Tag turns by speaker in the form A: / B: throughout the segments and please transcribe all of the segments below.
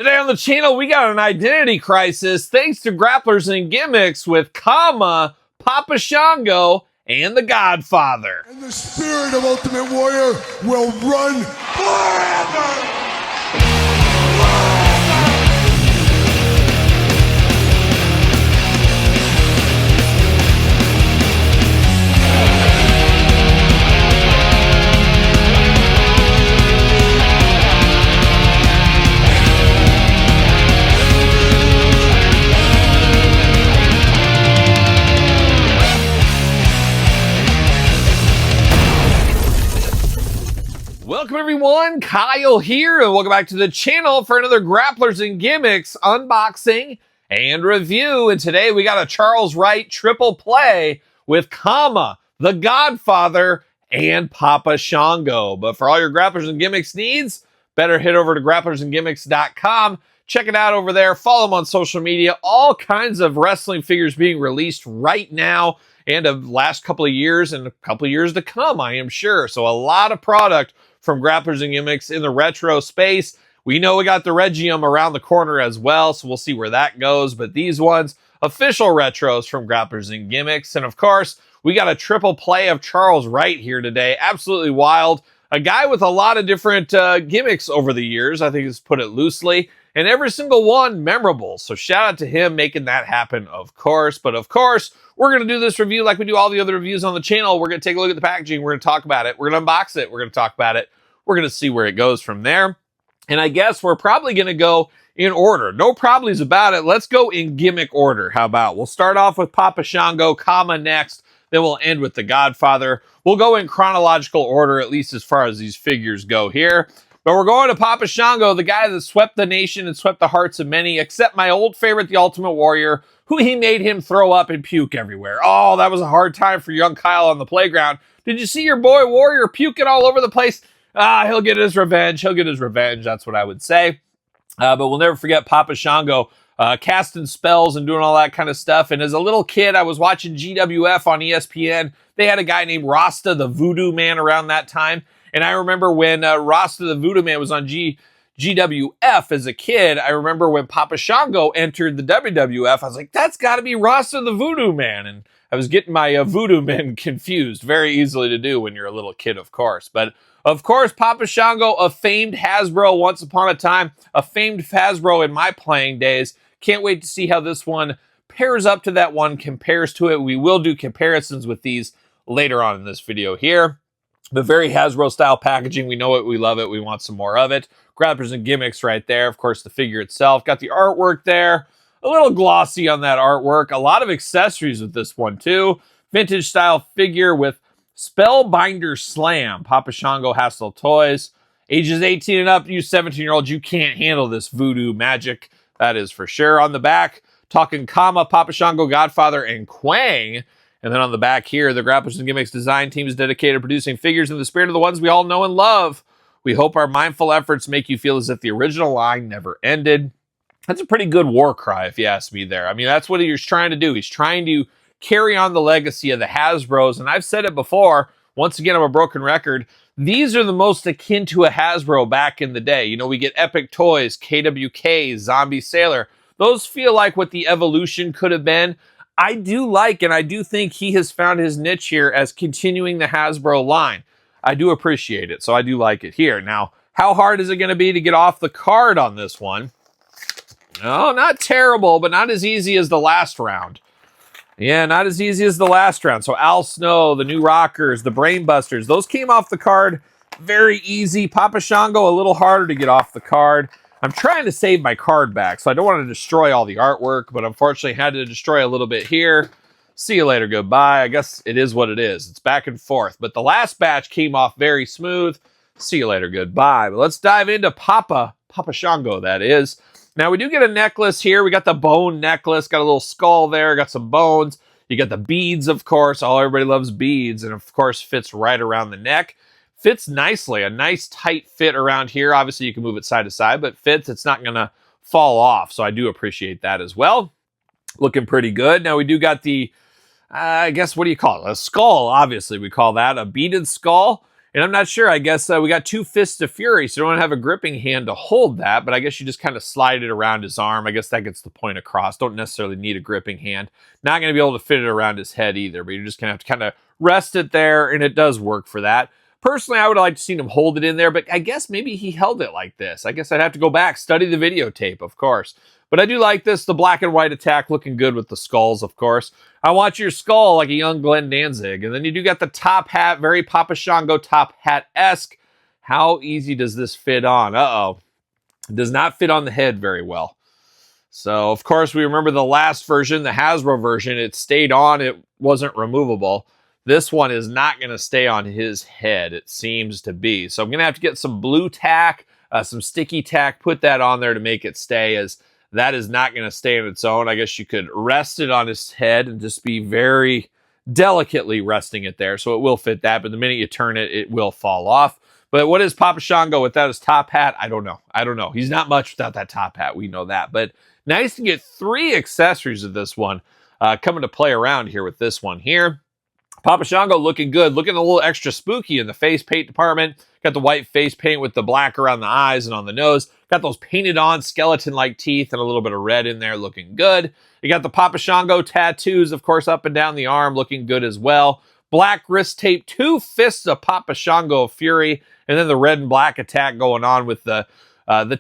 A: Today on the channel, we got an identity crisis thanks to Grapplers and Gimmicks with Papa Shango and The Godfather.
B: And the spirit of Ultimate Warrior will run forever!
A: Welcome everyone, Kyle here, and welcome back to the channel for another Grapplers and Gimmicks unboxing and review. And today we got a Charles Wright triple play with The Godfather and Papa Shango. But for all your Grapplers and Gimmicks needs, better head over to grapplersandgimmicks.com. Check it out over there. Follow them on social media. All kinds of wrestling figures being released right now and of last couple of years and a couple of years to come, I am sure. So a lot of product from Grapplers and Gimmicks in the retro space. We know we got the Regium around the corner as well, so we'll see where that goes. But these ones, official retros from Grapplers and Gimmicks. And of course, we got a triple play of Charles Wright here today. Absolutely wild. A guy with a lot of different gimmicks over the years, I think is put it loosely. And every single one memorable. So shout out to him making that happen, of course. But of course, we're going to do this review like we do all the other reviews on the channel. We're going to take a look at the packaging. We're going to talk about it. We're going to unbox it. We're going to talk about it. We're going to see where it goes from there. And I guess we're probably going to go in order. No problems about it. Let's go in gimmick order. How about? We'll start off with Papa Shango, next. Then we'll end with The Godfather. We'll go in chronological order, at least as far as these figures go here. But we're going to Papa Shango, the guy that swept the nation and swept the hearts of many, except my old favorite, the Ultimate Warrior, who he made him throw up and puke everywhere. Oh, that was a hard time for young Kyle on the playground. Did you see your boy Warrior puking all over the place? He'll get his revenge. He'll get his revenge. That's what I would say. But we'll never forget Papa Shango casting spells and doing all that kind of stuff. And as a little kid, I was watching GWF on ESPN. They had a guy named Rasta the Voodoo Man around that time. And I remember when Rasta the Voodoo Man was on GWF as a kid, I remember when Papa Shango entered the WWF, I was like, that's got to be Rasta the Voodoo Man. And I was getting my Voodoo Men confused. Very easily to do when you're a little kid, of course. But of course, Papa Shango, a famed Hasbro once upon a time, a famed Hasbro in my playing days. Can't wait to see how this one pairs up to that one, compares to it. We will do comparisons with these later on in this video here. But very Hasbro style packaging. We know it. We love it. We want some more of it. Grapplers and Gimmicks right there. Of course, the figure itself. Got the artwork there. A little glossy on that artwork. A lot of accessories with this one too. Vintage style figure with Spellbinder Slam. Papa Shango Hassel Toys. Ages 18 and up. You 17-year-olds, you can't handle this voodoo magic. That is for sure. On the back, talking Papa Shango, Godfather, and Quang. And then on the back here, the Grapplers and Gimmicks design team is dedicated to producing figures in the spirit of the ones we all know and love. We hope our mindful efforts make you feel as if the original line never ended. That's a pretty good war cry, if you ask me there. I mean, that's what he's trying to do. He's trying to carry on the legacy of the Hasbros. And I've said it before, once again, I'm a broken record. These are the most akin to a Hasbro back in the day. You know, we get Epic Toys, KWK, Zombie Sailor. Those feel like what the evolution could have been. I do like, and I do think he has found his niche here as continuing the Hasbro line. I do appreciate it, so I do like it here. Now, how hard is it going to be to get off the card on this one? No, not terrible, but not as easy as the last round. Yeah, not as easy as the last round. So Al Snow, the New Rockers, the Brainbusters, those came off the card very easy. Papa Shango, a little harder to get off the card. I'm trying to save my card back, so I don't want to destroy all the artwork, but unfortunately had to destroy a little bit here. See you later, goodbye. I guess it is what it is. It's back and forth. But the last batch came off very smooth. See you later, goodbye. But let's dive into Papa Shango, that is. Now, we do get a necklace here. We got the bone necklace. Got a little skull there. Got some bones. You got the beads, of course. Everybody loves beads. And, of course, fits right around the neck. Fits nicely. A nice tight fit around here. Obviously, you can move it side to side, but fits. It's not going to fall off. So I do appreciate that as well. Looking pretty good. Now, we do got the, I guess, what do you call it? A skull, obviously. We call that a beaded skull. And I'm not sure. I guess we got 2 Fists of Fury, so you don't have a gripping hand to hold that, but I guess you just kind of slide it around his arm. I guess that gets the point across. Don't necessarily need a gripping hand. Not going to be able to fit it around his head either, but you're just going to have to kind of rest it there, and it does work for that. Personally, I would have liked to see him hold it in there, but I guess maybe he held it like this. I guess I'd have to go back, study the videotape, of course. But I do like this, the black and white attack looking good with the skulls, of course. I want your skull like a young Glenn Danzig. And then you do got the top hat, very Papa Shango top hat-esque. How easy does this fit on? Uh-oh. It does not fit on the head very well. So, of course, we remember the last version, the Hasbro version. It stayed on. It wasn't removable. This one is not going to stay on his head, it seems to be. So I'm going to have to get some blue tack, some sticky tack, put that on there to make it stay, as that is not going to stay on its own. I guess you could rest it on his head and just be very delicately resting it there. So it will fit that, but the minute you turn it, it will fall off. But what is Papa Shango without his top hat? I don't know. He's not much without that top hat. We know that. But nice to get 3 accessories of this one coming to play around here with this one here. Papa Shango looking good, looking a little extra spooky in the face paint department. Got the white face paint with the black around the eyes and on the nose. Got those painted on skeleton-like teeth and a little bit of red in there, looking good. You got the Papa Shango tattoos, of course, up and down the arm, looking good as well. Black wrist tape, 2 Fists of Papa Shango of Fury, and then the red and black attack going on with the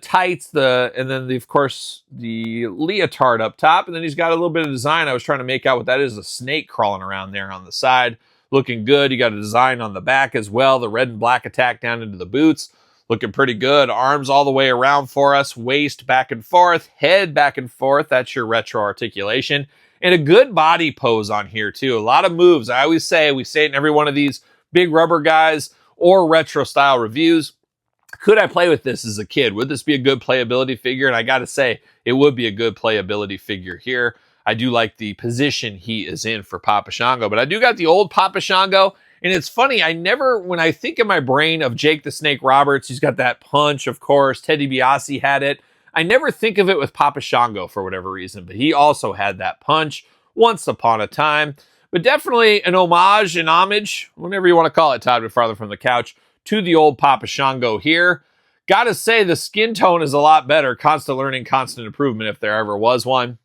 A: tights, and then of course the leotard up top, and then he's got a little bit of design. I was trying to make out what that is, a snake crawling around there on the side, looking good. You got a design on the back as well, the red and black attack down into the boots, looking pretty good. Arms all the way around for us, waist back and forth, head back and forth. That's your retro articulation, and a good body pose on here too. A lot of moves. I always say, we say it in every one of these big rubber guys or retro style reviews. Could I play with this as a kid? Would this be a good playability figure? And I got to say, it would be a good playability figure here. I do like the position he is in for Papa Shango, but I do got the old Papa Shango. And it's funny, when I think in my brain of Jake the Snake Roberts, he's got that punch, of course. Ted DiBiase had it. I never think of it with Papa Shango for whatever reason, but he also had that punch once upon a time. But definitely an homage, an homage, whatever you want to call it, Todd, but farther from the couch, to the old Papa Shango here. Gotta say, the skin tone is a lot better. Constant learning, constant improvement, if there ever was one.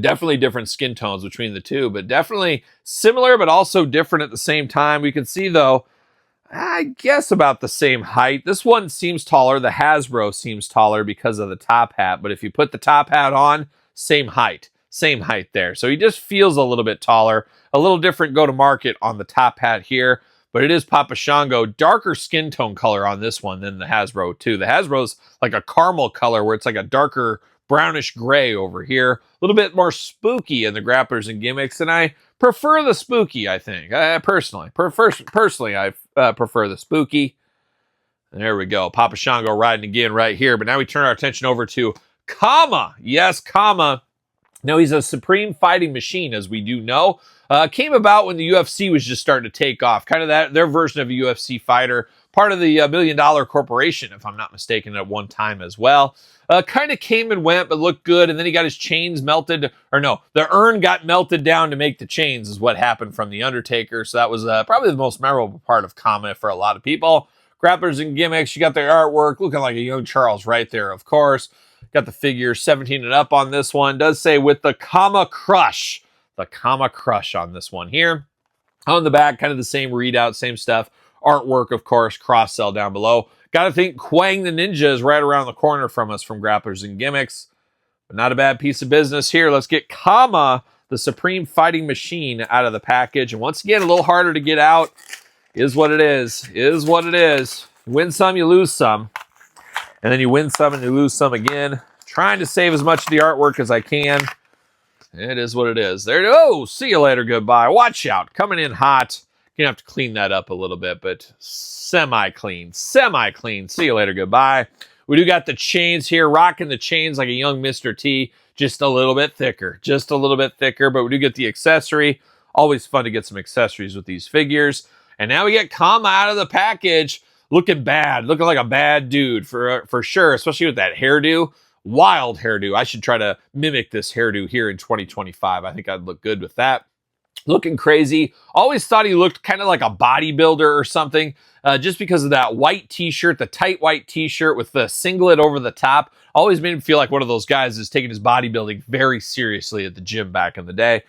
A: Definitely different skin tones between the two, but definitely similar, but also different at the same time. We can see, though, I guess about the same height. This one seems taller. The Hasbro seems taller because of the top hat, but if you put the top hat on, same height. Same height there. So he just feels a little bit taller. A little different go-to-market on the top hat here. But it is Papa Shango. Darker skin tone color on this one than the Hasbro, too. The Hasbro's like a caramel color where it's like a darker brownish gray over here. A little bit more spooky in the Grapplers and Gimmicks, and I prefer the spooky, I think. I personally prefer the spooky. And there we go. Papa Shango riding again right here. But now we turn our attention over to Kama. Yes, Kama. Now, he's a supreme fighting machine, as we do know. Came about when the UFC was just starting to take off. Kind of their version of a UFC fighter. Part of the $1 Million Corporation, if I'm not mistaken, at one time as well. Kind of came and went, but looked good. And then he got his chains melted. Or no, the urn got melted down to make the chains is what happened from The Undertaker. So that was probably the most memorable part of Kama for a lot of people. Grapplers and Gimmicks, you got their artwork looking like a young Charles right there, of course. Got the figure 17 and up on this one. Does say with the Kama Crush. The Kama Crush on this one here. On the back, kind of the same readout, same stuff. Artwork, of course, cross-sell down below. Got to think Quang the Ninja is right around the corner from us from Grapplers and Gimmicks. But not a bad piece of business here. Let's get Kama, the Supreme Fighting Machine, out of the package. And once again, a little harder to get out. Is what it is. Is what it is. You win some, you lose some. And then you win some and you lose some again. Trying to save as much of the artwork as I can. It is what it is. There. Oh, see you later. Goodbye. Watch out. Coming in hot. You're going to have to clean that up a little bit, but semi-clean. Semi-clean. See you later. Goodbye. We do got the chains here. Rocking the chains like a young Mr. T. Just a little bit thicker. Just a little bit thicker, but we do get the accessory. Always fun to get some accessories with these figures. And now we get Kama out of the package. Looking bad. Looking like a bad dude for sure, especially with that hairdo. Wild hairdo. I should try to mimic this hairdo here in 2025. I think I'd look good with that. looking crazy. Always thought he looked kind of like a bodybuilder or something, just because of that white t-shirt, the tight white t-shirt with the singlet over the top. Always made him feel like one of those guys that's taking his bodybuilding very seriously at the gym back in the day.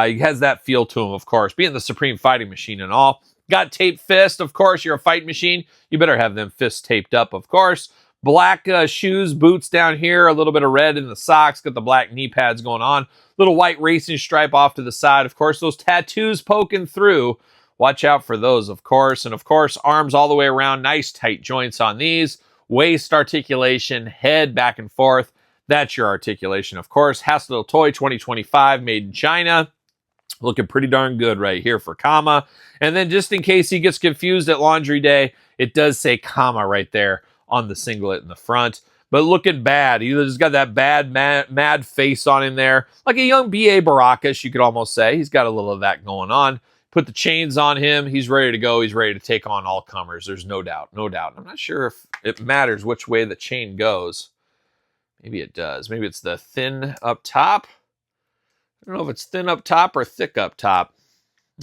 A: He has that feel to him, of course, being the Supreme Fighting Machine and all. Got taped fist, of course. You're a fight machine. You better have them fists taped up, of course. Black shoes, boots down here, a little bit of red in the socks. Got the black knee pads going on. Little white racing stripe off to the side. Of course, those tattoos poking through. Watch out for those, of course. And of course, arms all the way around. Nice tight joints on these. Waist articulation, head back and forth. That's your articulation, of course. Hassel Toy 2025, made in China. Looking pretty darn good right here for Kama. And then just in case he gets confused at laundry day, it does say Kama right there on the singlet in the front. But looking bad. He's got that bad, mad face on him there. Like a young B.A. Baracus, you could almost say. He's got a little of that going on. Put the chains on him. He's ready to go. He's ready to take on all comers. There's no doubt. No doubt. I'm not sure if it matters which way the chain goes. Maybe it does. Maybe it's the thin up top. I don't know if it's thin up top or thick up top.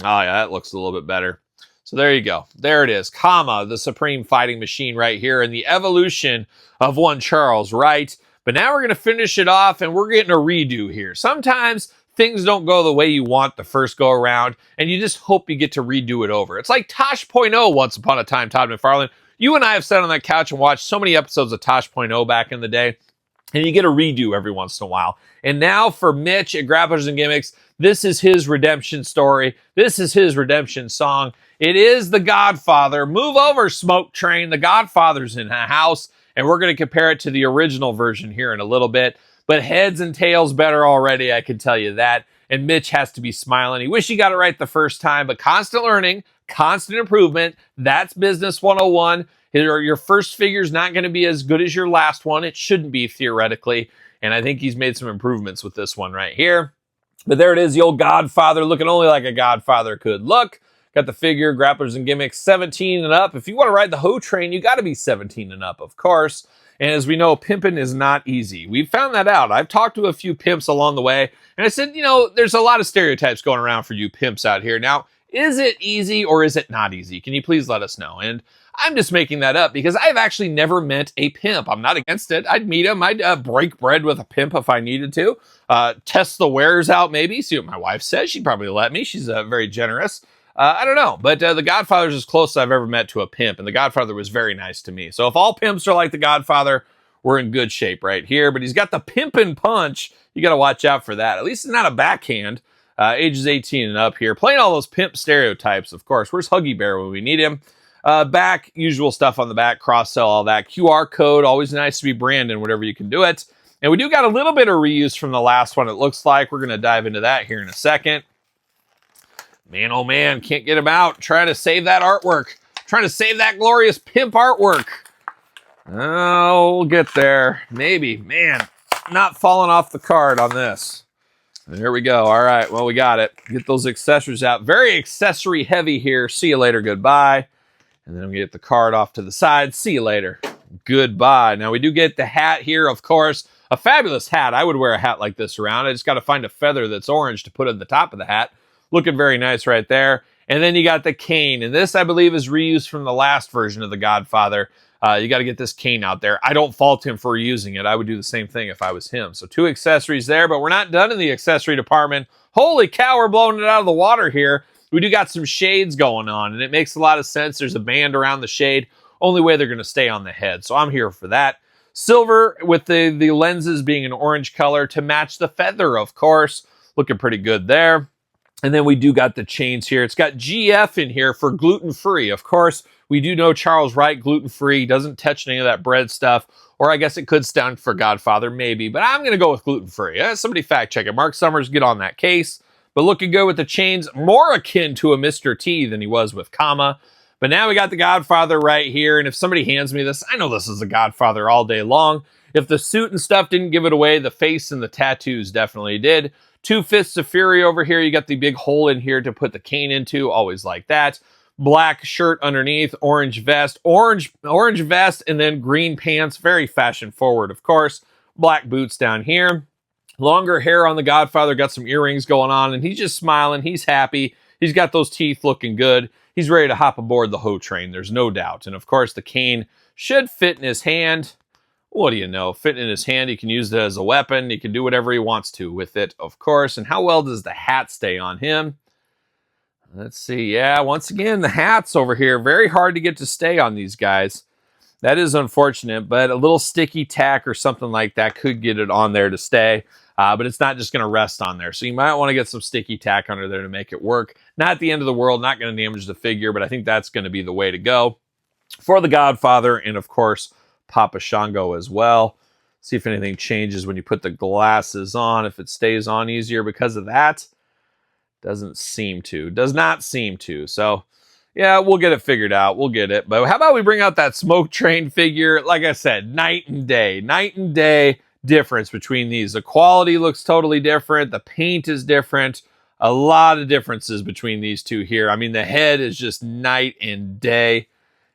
A: Oh, yeah, that looks a little bit better. So there you go. There it is. Kama, the Supreme Fighting Machine right here, and the evolution of one Charles Wright. But now we're going to finish it off, and we're getting a redo here. Sometimes things don't go the way you want the first go around, and you just hope you get to redo it over. It's like Tosh.0 once upon a time, Todd McFarlane. You and I have sat on that couch and watched so many episodes of Tosh.0 back in the day, and you get a redo every once in a while. And now for Mitch at Grapplers and Gimmicks, this is his redemption story. This is his redemption song. It is The Godfather. Move over, Smoke Train. The Godfather's in the house, and we're going to compare it to the original version here in a little bit. But heads and tails better already, I can tell you that. And Mitch has to be smiling. He wish he got it right the first time, but constant learning, constant improvement. That's business 101. Your first figure's not going to be as good as your last one. It shouldn't be, theoretically. And I think he's made some improvements with this one right here. But there it is, the old Godfather, looking only like a Godfather could look. Got the figure, Grapplers and Gimmicks, 17 and up. If you want to ride the Ho Train, you got to be 17 and up, of course. And as we know, pimping is not easy. We've found that out. I've talked to a few pimps along the way, and I said, there's a lot of stereotypes going around for you pimps out here. Now, is it easy or is it not easy? Can you please let us know? And I'm just making that up because I've actually never met a pimp. I'm not against it. I'd meet him. I'd break bread with a pimp if I needed to. Test the wares out maybe. See what my wife says. She'd probably let me. She's very generous. I don't know. But The Godfather's as close as I've ever met to a pimp. And The Godfather was very nice to me. So if all pimps are like The Godfather, we're in good shape right here. But he's got the pimpin' punch. You got to watch out for that. At least it's not a backhand. Ages 18 and up here. Playing all those pimp stereotypes, of course. Where's Huggy Bear when we need him? Back, usual stuff on the back, cross-sell, all that. QR code, always nice to be Brandon, whatever you can do it. And we do got a little bit of reuse from the last one, it looks like. We're going to dive into that here in a second. Man, oh man, can't get him out. Trying to save that artwork. Trying to save that glorious pimp artwork. Oh, we'll get there. Maybe. Man, not falling off the card on this. There we go. All right, well, we got it. Get those accessories out. Very accessory heavy here. See you later. Goodbye. And then we get the card off to the side. See you later. Goodbye. Now, we do get the hat here, of course. A fabulous hat. I would wear a hat like this around. I just got to find a feather that's orange to put at the top of the hat. Looking very nice right there. And then you got the cane. And this, I believe, is reused from the last version of The Godfather. You got to get this cane out there. I don't fault him for reusing it. I would do the same thing if I was him. So 2 accessories there, but we're not done in the accessory department. Holy cow, we're blowing it out of the water here. We do got some shades going on, and it makes a lot of sense. There's a band around the shade. Only way they're going to stay on the head. So I'm here for that. Silver with the lenses being an orange color to match the feather, of course. Looking pretty good there. And then we do got the chains here. It's got GF in here for gluten-free. Of course, we do know Charles Wright, gluten-free, doesn't touch any of that bread stuff. Or I guess it could stand for Godfather, maybe. But I'm going to go with gluten-free. Somebody fact check it. Mark Summers, get on that case. But looking good with the chains. More akin to a Mr. T than he was with Kama. But now we got the Godfather right here. And if somebody hands me this, I know this is the Godfather all day long. If the suit and stuff didn't give it away, the face and the tattoos definitely did. 2 Fists of Fury over here. You got the big hole in here to put the cane into. Always like that. Black shirt underneath. Orange vest. Orange vest and then green pants. Very fashion forward, of course. Black boots down here. Longer hair on the Godfather, got some earrings going on, and he's just smiling. He's happy. He's got those teeth looking good. He's ready to hop aboard the hoe train, there's no doubt. And of course, the cane should fit in his hand. What do you know? Fit in his hand, he can use it as a weapon. He can do whatever he wants to with it, of course. And how well does the hat stay on him? Let's see. Yeah, once again, the hats over here, very hard to get to stay on these guys. That is unfortunate, but a little sticky tack or something like that could get it on there to stay. But it's not just going to rest on there. So you might want to get some sticky tack under there to make it work. Not the end of the world, not going to damage the figure, but I think that's going to be the way to go for the Godfather and, of course, Papa Shango as well. See if anything changes when you put the glasses on, if it stays on easier because of that. Doesn't seem to. Does not seem to. So, yeah, we'll get it figured out. We'll get it. But how about we bring out that smoke train figure? Like I said, night and day difference between these. The quality looks totally different. The paint is different. A lot of differences between these two here. I mean, the head is just night and day.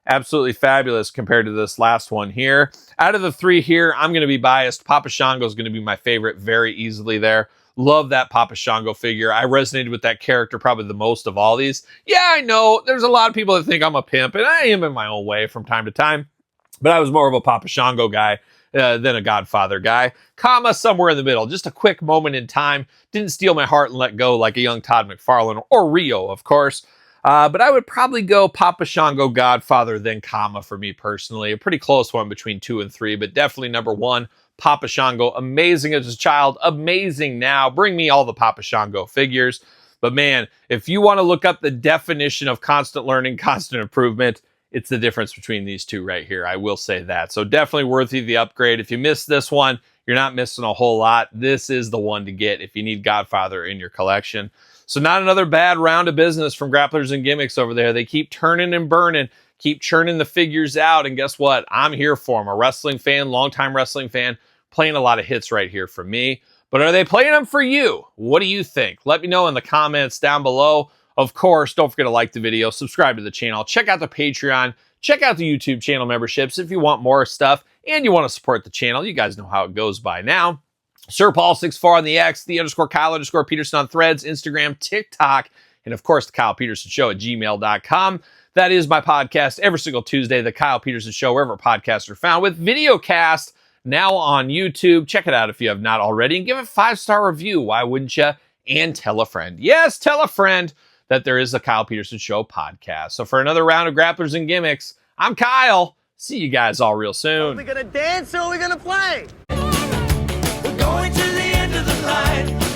A: Absolutely fabulous compared to this last one here. Out of the three here, I'm going to be biased. Papa Shango is going to be my favorite very easily there. Love that Papa Shango figure. I resonated with that character probably the most of all these. Yeah, I know there's a lot of people that think I'm a pimp, and I am in my own way from time to time. But I was more of a Papa Shango guy than a Godfather guy. Comma somewhere in the middle. Just a quick moment in time. Didn't steal my heart and let go like a young Todd McFarlane or Rio, of course. But I would probably go Papa Shango, Godfather, then comma for me personally. A pretty close one between 2 and 3, but definitely number 1, Papa Shango. Amazing as a child, amazing now. Bring me all the Papa Shango figures. But man, if you want to look up the definition of constant learning, constant improvement, it's the difference between these two right here. I will say that. So definitely worthy of the upgrade. If you missed this one, you're not missing a whole lot. This is the one to get if you need Godfather in your collection. So not another bad round of business from Grapplers and Gimmicks over there. They keep turning and burning, keep churning the figures out. And guess what? I'm here for them. A wrestling fan, longtime wrestling fan, playing a lot of hits right here for me. But are they playing them for you? What do you think? Let me know in the comments down below. Of course, don't forget to like the video, subscribe to the channel, check out the Patreon, check out the YouTube channel memberships if you want more stuff and you want to support the channel. You guys know how it goes by now. Sir Paul64 on the X, _Kyle_Peterson on Threads, Instagram, TikTok, and of course, TheKylePetersonShow at gmail.com. That is my podcast every single Tuesday, The Kyle Peterson Show, wherever podcasts are found, with videocast now on YouTube. Check it out if you have not already, and give it a 5-star review. Why wouldn't you? And tell a friend. Yes, tell a friend that there is a Kyle Peterson Show podcast. So for another round of Grapplers and Gimmicks, I'm Kyle. See you guys all real soon.
C: Are we gonna dance or are we gonna play?
D: We're going to the end of the line.